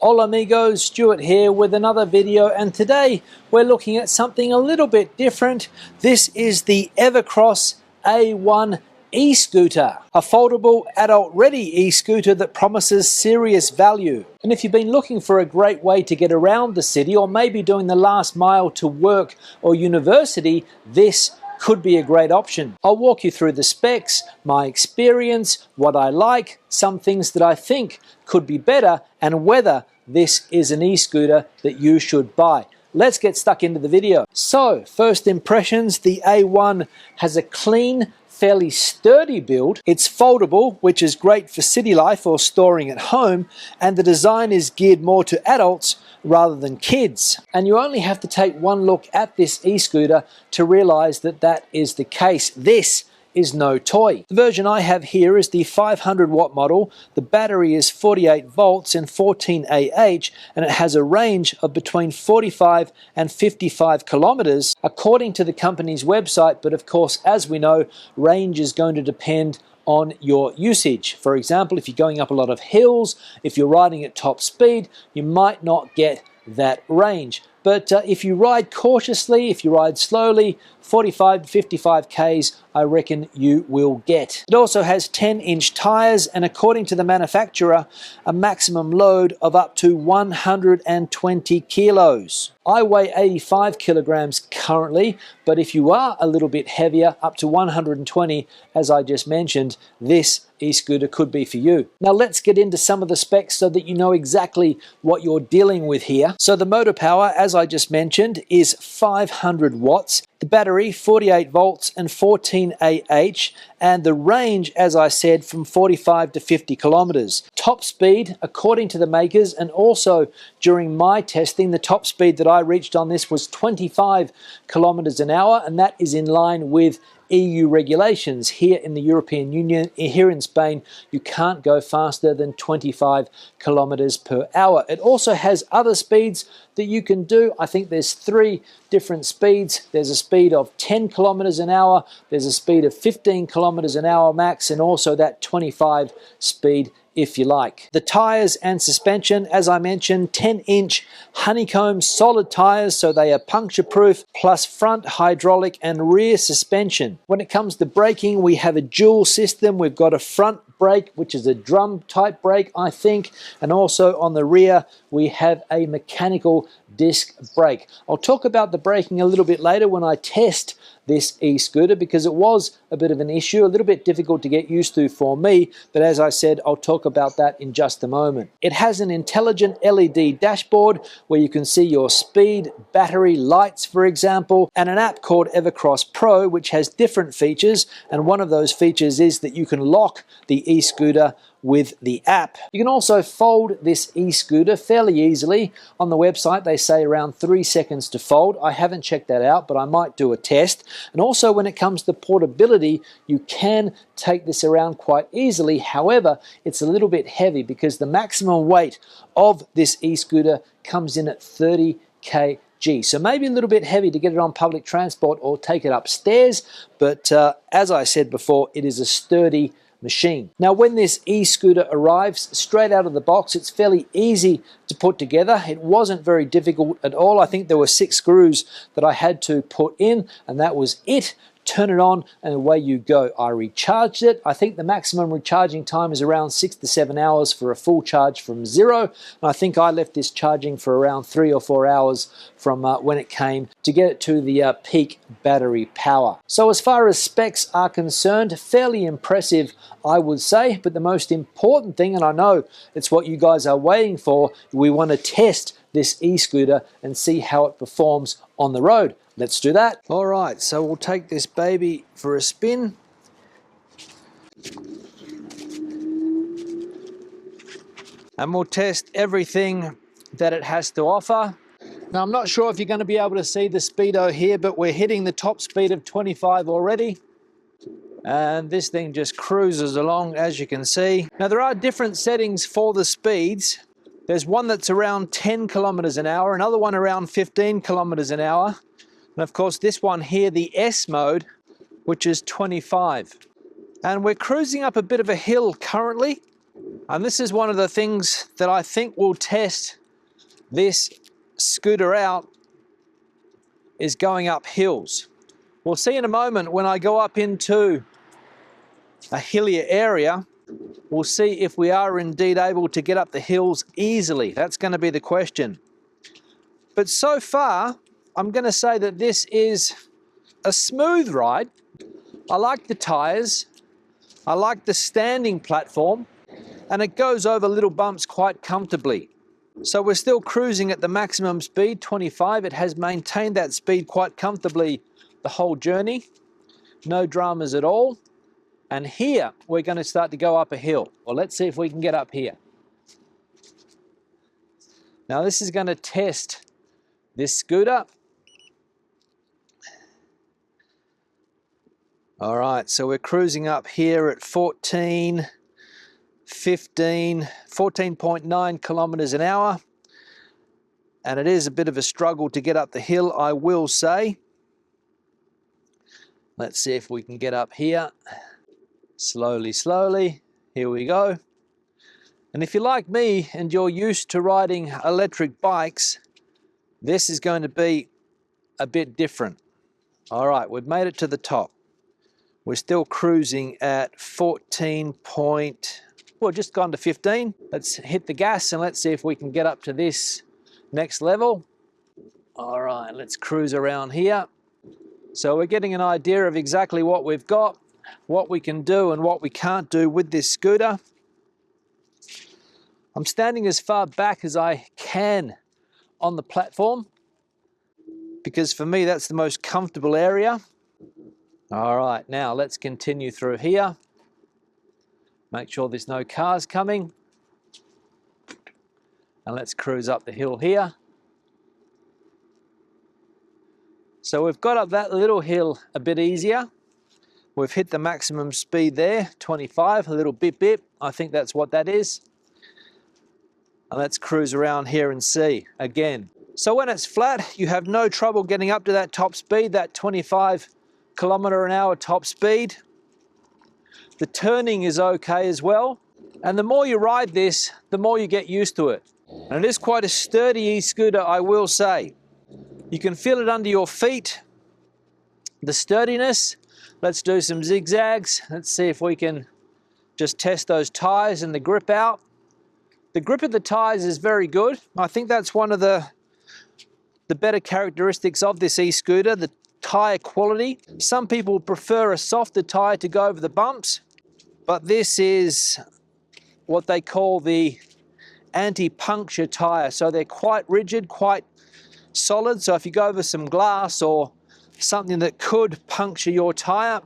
Hola amigos, Stuart here with another video, and today we're looking at something a little bit different. This is the EVERCROSS A1 e-scooter, a foldable adult-ready e-scooter that promises serious value. And if you've been looking for a great way to get around the city, or maybe doing the last mile to work or university, this could be a great option. I'll walk you through the specs, my experience, what I like, some things that I think could be better, and whether this is an e-scooter that you should buy. Let's get stuck into the video. So, first impressions, the A1 has a clean, fairly sturdy build. It's foldable, which is great for city life or storing at home, and the design is geared more to adults rather than kids. And you only have to take one look at this e-scooter to realize that that is the case. This is no toy. The version I have here is the 500 watt model. The battery is 48 volts and 14 AH, and it has a range of between 45 and 55 kilometers according to the company's website. But of course, as we know, range is going to depend on your usage. For example, if you're going up a lot of hills, if you're riding at top speed, you might not get that range. But if you ride cautiously, if you ride slowly, 45 to 55 Ks, I reckon you will get. It also has 10-inch tires, and according to the manufacturer, a maximum load of up to 120 kilos. I weigh 85 kilograms currently, but if you are a little bit heavier, up to 120, as I just mentioned, this e-scooter could be for you. Now let's get into some of the specs so that you know exactly what you're dealing with here. So the motor power, as I just mentioned, is 500 watts. The battery, 48 volts and 14 AH, and the range, as I said, from 45 to 50 kilometers. Top speed, according to the makers, and also during my testing, the top speed that I reached on this was 25 kilometers an hour, and that is in line with EU regulations. Here in the European Union, here in Spain, you can't go faster than 25 kilometers per hour. It also has other speeds that you can do. I think there's 3 different speeds. There's a speed of 10 kilometers an hour, there's a speed of 15 kilometers an hour max, and also that 25 speed if you like. The tires and suspension, as I mentioned, 10-inch honeycomb solid tires, so they are puncture proof, plus front hydraulic and rear suspension. When it comes to braking, we have a dual system. We've got a front brake, which is a drum type brake, I think, and also on the rear we have a mechanical disc brake. I'll talk about the braking a little bit later when I test this e-scooter, because it was a bit of an issue, a little bit difficult to get used to for me, but as I said, I'll talk about that in just a moment. It has an intelligent LED dashboard where you can see your speed, battery, lights, for example, and an app called EVERCROSS Pro, which has different features, and one of those features is that you can lock the e-scooter with the app. You can also fold this e-scooter fairly easily. On the website they say around 3 seconds to fold. I haven't checked that out, but I might do a test. And also when it comes to portability, you can take this around quite easily. However, it's a little bit heavy because the maximum weight of this e-scooter comes in at 30 kg. So maybe a little bit heavy to get it on public transport or take it upstairs, but as I said before, it is a sturdy machine. Now when this e-scooter arrives straight out of the box, it's fairly easy to put together. It wasn't very difficult at all. I think there were 6 screws that I had to put in, and that was it. Turn it on and away you go. I recharged it. I think the maximum recharging time is around 6 to 7 hours for a full charge from 0. And I think I left this charging for around 3 or 4 hours from when it came to get it to the peak battery power. So as far as specs are concerned, fairly impressive, I would say. But the most important thing, and I know it's what you guys are waiting for, we want to test this e-scooter and see how it performs on the road. Let's do that. All right, so we'll take this baby for a spin. And we'll test everything that it has to offer. Now, I'm not sure if you're going to be able to see the speedo here, but we're hitting the top speed of 25 already. And this thing just cruises along, as you can see. Now, there are different settings for the speeds. There's one that's around 10 kilometers an hour, another one around 15 kilometers an hour. And of course, this one here, the S mode, which is 25. And we're cruising up a bit of a hill currently. And this is one of the things that I think will test this scooter out, is going up hills. We'll see in a moment when I go up into a hillier area, we'll see if we are indeed able to get up the hills easily. That's going to be the question. But so far, I'm going to say that this is a smooth ride. I like the tyres, I like the standing platform, and it goes over little bumps quite comfortably. So we're still cruising at the maximum speed, 25. It has maintained that speed quite comfortably the whole journey. No dramas at all. And here we're going to start to go up a hill. Well, let's see if we can get up here. Now this is going to test this scooter. All right, so we're cruising up here at 14.9 kilometers an hour. And it is a bit of a struggle to get up the hill, I will say. Let's see if we can get up here. Slowly, slowly. Here we go. And if you're like me and you're used to riding electric bikes, this is going to be a bit different. All right, we've made it to the top. We're still cruising at just gone to 15. Let's hit the gas and let's see if we can get up to this next level. All right, let's cruise around here. So we're getting an idea of exactly what we've got, what we can do and what we can't do with this scooter. I'm standing as far back as I can on the platform because for me that's the most comfortable area. All right, now let's continue through here. Make sure there's no cars coming. And let's cruise up the hill here. So we've got up that little hill a bit easier. We've hit the maximum speed there, 25, a little bip. I think that's what that is. And let's cruise around here and see again. So when it's flat, you have no trouble getting up to that top speed, that 25 kilometer an hour top speed. The turning is okay as well. And the more you ride this, the more you get used to it. And it is quite a sturdy e-scooter, I will say. You can feel it under your feet, the sturdiness. Let's do some zigzags. Let's see if we can just test those tyres and the grip out. The grip of the tyres is very good. I think that's one of the better characteristics of this e-scooter, the tyre quality. Some people prefer a softer tyre to go over the bumps, but this is what they call the anti-puncture tyre. So they're quite rigid, quite solid. So if you go over some glass or something that could puncture your tyre,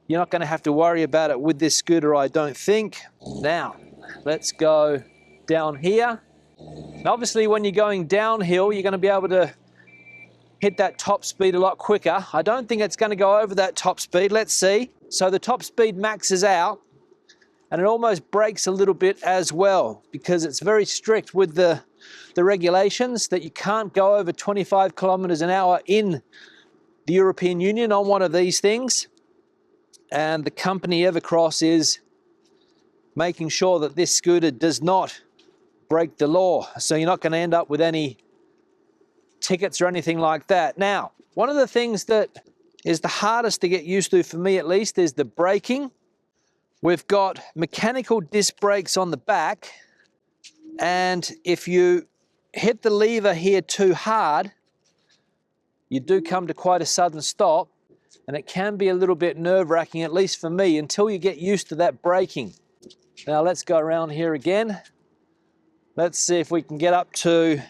you're not going to have to worry about it with this scooter, I don't think. Now, let's go down here. And obviously, when you're going downhill, you're going to be able to hit that top speed a lot quicker. I don't think it's going to go over that top speed. Let's see. So the top speed maxes out, and it almost brakes a little bit as well because it's very strict with the regulations that you can't go over 25 kilometers an hour in the European Union on one of these things. And the company EVERCROSS is making sure that this scooter does not break the law. So you're not going to end up with any tickets or anything like that. Now, one of the things that is the hardest to get used to, for me at least, is the braking. We've got mechanical disc brakes on the back, and if you hit the lever here too hard, you do come to quite a sudden stop, and it can be a little bit nerve-wracking, at least for me, until you get used to that braking. Now let's go around here again. Let's see if we can get up to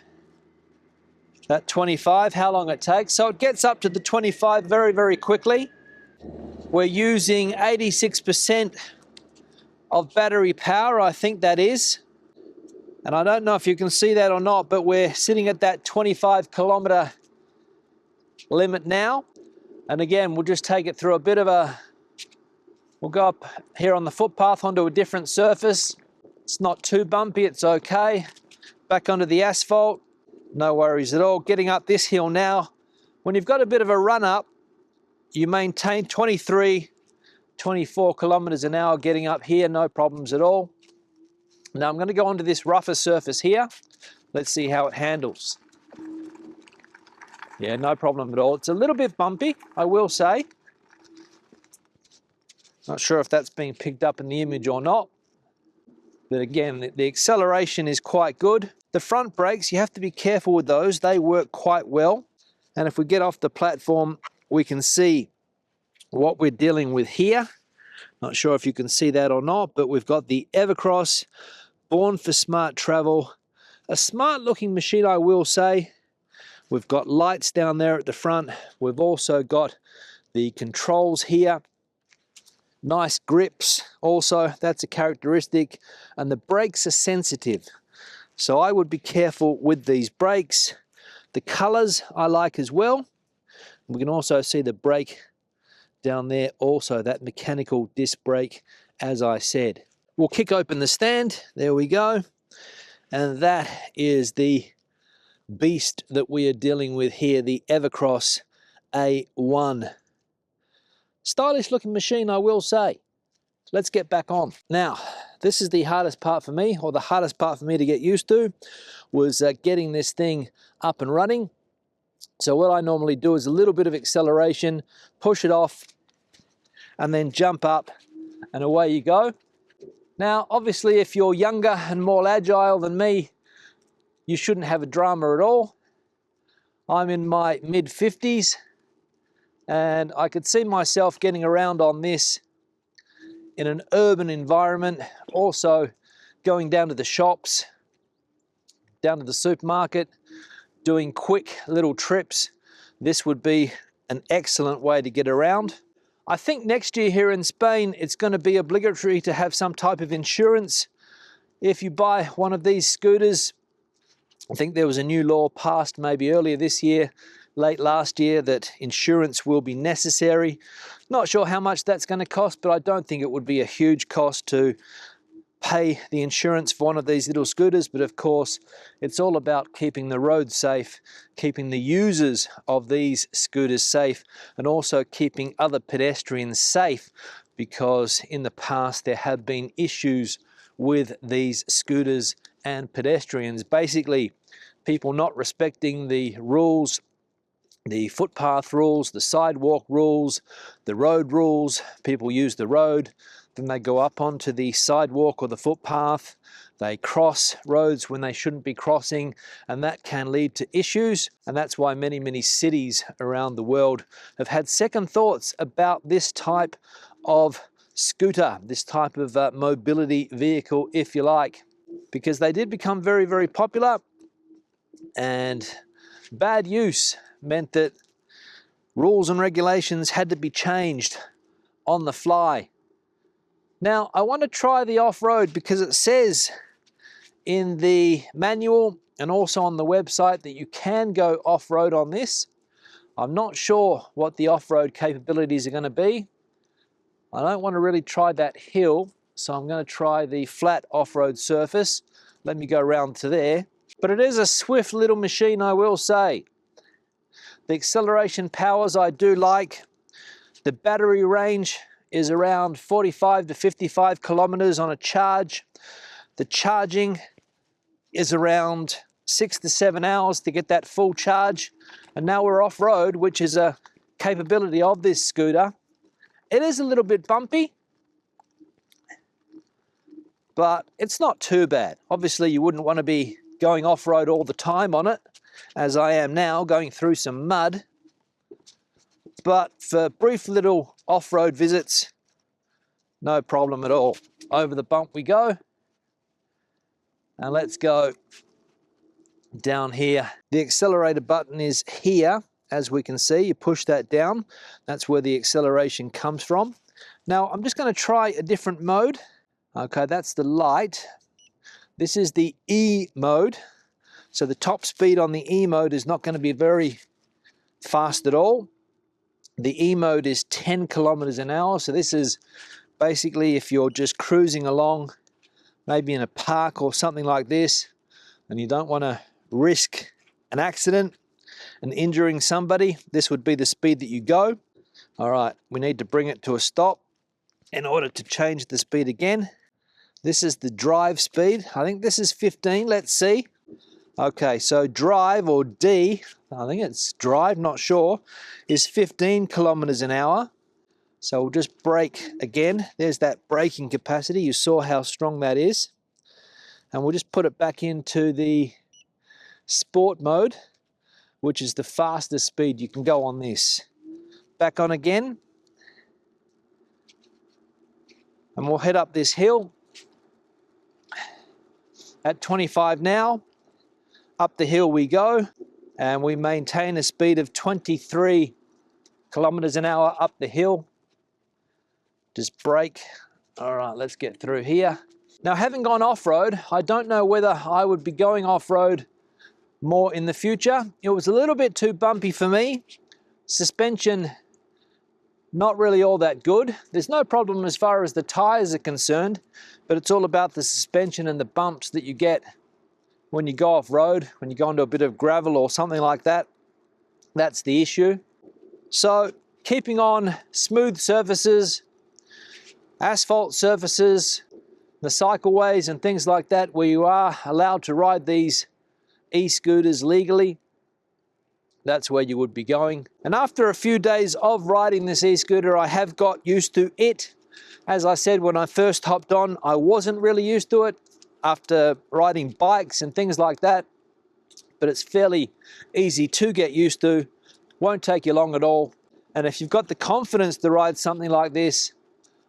that 25, how long it takes. So it gets up to the 25 very, very quickly. We're using 86% of battery power, I think that is. And I don't know if you can see that or not, but we're sitting at that 25 kilometer limit now. And again, we'll just take it through a bit of we'll go up here on the footpath onto a different surface. It's not too bumpy, it's okay. Back onto the asphalt, no worries at all. Getting up this hill now, when you've got a bit of a run up, you maintain 23, 24 kilometers an hour getting up here, no problems at all. Now I'm going to go onto this rougher surface here. Let's see how it handles. Yeah, no problem at all. It's a little bit bumpy, I will say. Not sure if that's being picked up in the image or not. But again, the acceleration is quite good. The front brakes, you have to be careful with those. They work quite well. And if we get off the platform, we can see what we're dealing with here. Not sure if you can see that or not, but we've got the EVERCROSS, born for smart travel. A smart looking machine, I will say. We've got lights down there at the front. We've also got the controls here. Nice grips also, that's a characteristic. And the brakes are sensitive. So I would be careful with these brakes. The colors I like as well. We can also see the brake down there, also that mechanical disc brake, as I said. We'll kick open the stand. There we go. And that is the beast that we are dealing with here, the EVERCROSS A1. Stylish looking machine, I will say. Let's get back on. Now, this is the hardest part for me, or the hardest part for me to get used to, was getting this thing up and running. So what I normally do is a little bit of acceleration, push it off, and then jump up, and away you go. Now, obviously, if you're younger and more agile than me, you shouldn't have a drama at all. I'm in my mid-50s, and I could see myself getting around on this in an urban environment, also going down to the shops, down to the supermarket, doing quick little trips. This would be an excellent way to get around. I think next year here in Spain, it's going to be obligatory to have some type of insurance. If you buy one of these scooters, I think there was a new law passed maybe earlier this year, late last year, that insurance will be necessary. Not sure how much that's going to cost, but I don't think it would be a huge cost to pay the insurance for one of these little scooters. But of course, it's all about keeping the road safe, keeping the users of these scooters safe, and also keeping other pedestrians safe, because in the past there have been issues with these scooters and pedestrians. Basically, people not respecting the rules, the footpath rules, the sidewalk rules, the road rules. People use the road, then they go up onto the sidewalk or the footpath. They cross roads when they shouldn't be crossing, and that can lead to issues. And that's why many cities around the world have had second thoughts about this type of scooter, this type of mobility vehicle, if you like, because they did become very popular, and bad use meant that rules and regulations had to be changed on the fly. Now, I want to try the off-road because it says in the manual and also on the website that you can go off-road on this. I'm not sure what the off-road capabilities are going to be. I don't want to really try that hill, so I'm going to try the flat off-road surface. Let me go around to there. But it is a swift little machine, I will say. The acceleration powers I do like. The battery range is around 45 to 55 kilometers on a charge. The charging is around 6 to 7 hours to get that full charge. And now we're off-road, which is a capability of this scooter. It is a little bit bumpy, but it's not too bad. Obviously, you wouldn't want to be going off-road all the time on it, as I am now, going through some mud. But for brief little off-road visits, no problem at all. Over the bump we go. And let's go down here. The accelerator button is here, as we can see. You push that down. That's where the acceleration comes from. Now, I'm just going to try a different mode. Okay, that's the light. This is the E mode. So the top speed on the E mode is not going to be very fast at all. The E mode is 10 kilometers an hour. So this is basically if you're just cruising along, maybe in a park or something like this, and you don't want to risk an accident and injuring somebody, this would be the speed that you go. All right, we need to bring it to a stop in order to change the speed again. This is the drive speed. I think this is 15. Let's see. Okay, so drive, or D, I think it's drive, not sure, is 15 kilometers an hour. So we'll just brake again. There's that braking capacity. You saw how strong that is. And we'll just put it back into the sport mode, which is the fastest speed you can go on this. Back on again. And we'll head up this hill at 25 now. Up the hill we go, and we maintain a speed of 23 kilometers an hour up the hill. Just brake. All right, let's get through here. Now, having gone off-road, I don't know whether I would be going off-road more in the future. It was a little bit too bumpy for me. Suspension, not really all that good. There's no problem as far as the tires are concerned, but it's all about the suspension and the bumps that you get when you go off-road, when you go into a bit of gravel or something like that. That's the issue. So keeping on smooth surfaces, asphalt surfaces, the cycleways and things like that, where you are allowed to ride these e-scooters legally, that's where you would be going. And after a few days of riding this e-scooter, I have got used to it. As I said, when I first hopped on, I wasn't really used to it after riding bikes and things like that, but it's fairly easy to get used to. Won't take you long at all. And if you've got the confidence to ride something like this,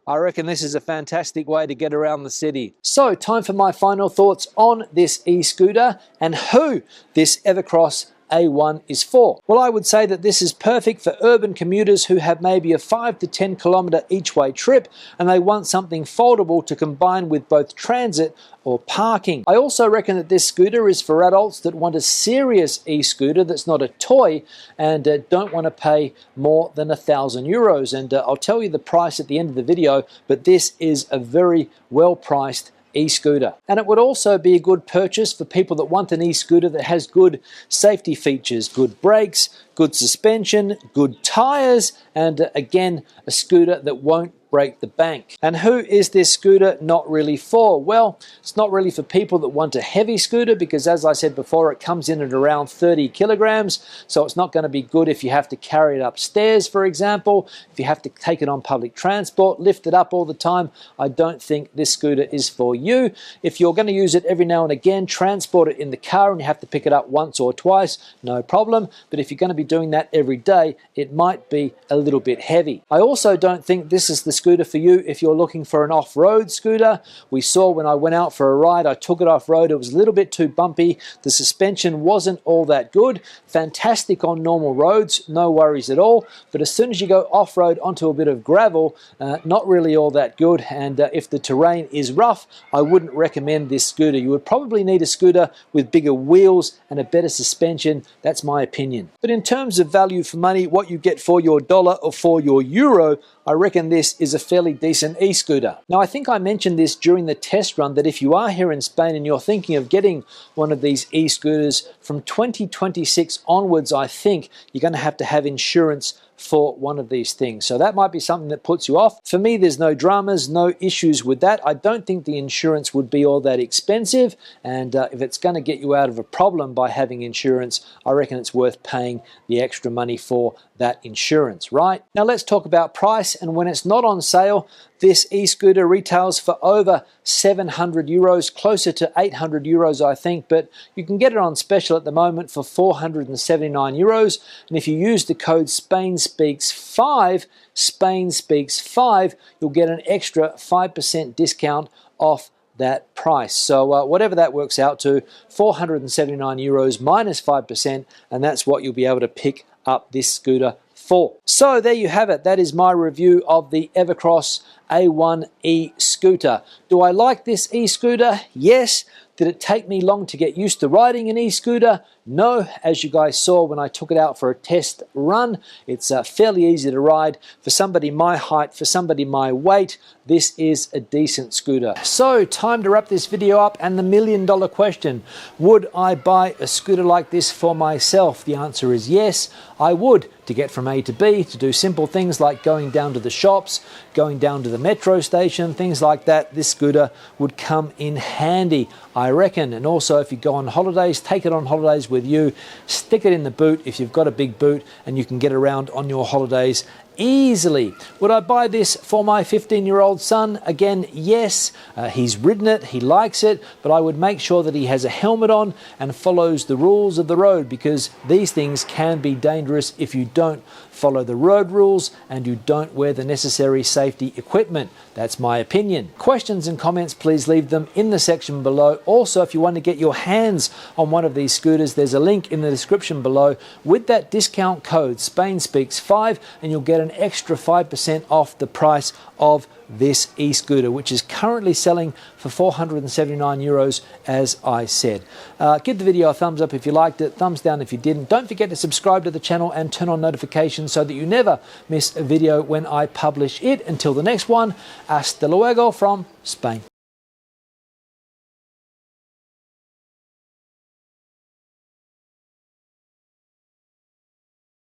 I reckon this is a fantastic way to get around the city. So, time for my final thoughts on this e-scooter and who this EVERCROSS A1 is for. Well, I would say that this is perfect for urban commuters who have maybe a 5 to 10 kilometer each way trip and they want something foldable to combine with both transit or parking. I also reckon that this scooter is for adults that want a serious e-scooter that's not a toy and don't want to pay more than €1,000. And I'll tell you the price at the end of the video, but this is a very well priced e-scooter. And it would also be a good purchase for people that want an e-scooter that has good safety features, good brakes, good suspension, good tires, and again, a scooter that won't break the bank. And who is this scooter not really for? Well, it's not really for people that want a heavy scooter because, as I said before, it comes in at around 30 kilograms, so it's not going to be good if you have to carry it upstairs, for example. If you have to take it on public transport, lift it up all the time, I don't think this scooter is for you. If you're going to use it every now and again, transport it in the car and you have to pick it up once or twice, no problem. But if you're going to be doing that every day, it might be a little bit heavy. I also don't think this is the scooter for you if you're looking for an off-road scooter. We saw when I went out for a ride, I took it off-road, it was a little bit too bumpy, the suspension wasn't all that good. Fantastic on normal roads, no worries at all, but as soon as you go off-road onto a bit of gravel, not really all that good. And if the terrain is rough, I wouldn't recommend this scooter. You would probably need a scooter with bigger wheels and a better suspension. That's my opinion. But in terms of value for money, what you get for your dollar or for your euro, I reckon this is a fairly decent e-scooter. Now, I think I mentioned this during the test run that if you are here in Spain and you're thinking of getting one of these e-scooters from 2026 onwards, I think you're going to have insurance for one of these things. So that might be something that puts you off. For me, there's no dramas, no issues with that. I don't think the insurance would be all that expensive. And if it's going to get you out of a problem by having insurance, I reckon it's worth paying the extra money for that insurance, right? Now let's talk about price. And when it's not on sale, this e-scooter retails for over 700 euros, closer to 800 euros, I think, but you can get it on special at the moment for 479 euros. And if you use the code SPAINSPEAKS5, SPAINSPEAKS5, you'll get an extra 5% discount off that price. So whatever that works out to, 479 euros minus 5%, and that's what you'll be able to pick up this scooter for. So there you have it. That is my review of the EVERCROSS A1 e-scooter. Do I like this e-scooter? Yes. Did it take me long to get used to riding an e-scooter? No. As you guys saw when I took it out for a test run, it's fairly easy to ride. For somebody my height, for somebody my weight, this is a decent scooter. So time to wrap this video up, and the million-dollar question: would I buy a scooter like this for myself? The answer is yes, I would, to get from A to B, to do simple things like going down to the shops, going down to the metro station, things like that. This scooter would come in handy, I reckon. And also, if you go on holidays, take it on holidays with you, stick it in the boot if you've got a big boot, and you can get around on your holidays easily. Would I buy this for my 15-year-old son? Again, yes. He's ridden it, he likes it, but I would make sure that he has a helmet on and follows the rules of the road, because these things can be dangerous if you don't follow the road rules and you don't wear the necessary safety equipment. That's my opinion. Questions and comments, please leave them in the section below. Also, if you want to get your hands on one of these scooters, there's a link in the description below with that discount code SPAINSPEAKS5, and you'll get an extra 5% off the price of this e-scooter, which is currently selling for 479 euros, as I said. Give the video a thumbs up if you liked it, thumbs down if you didn't. Don't forget to subscribe to the channel and turn on notifications so that you never miss a video when I publish it. Until the next one, hasta luego from Spain.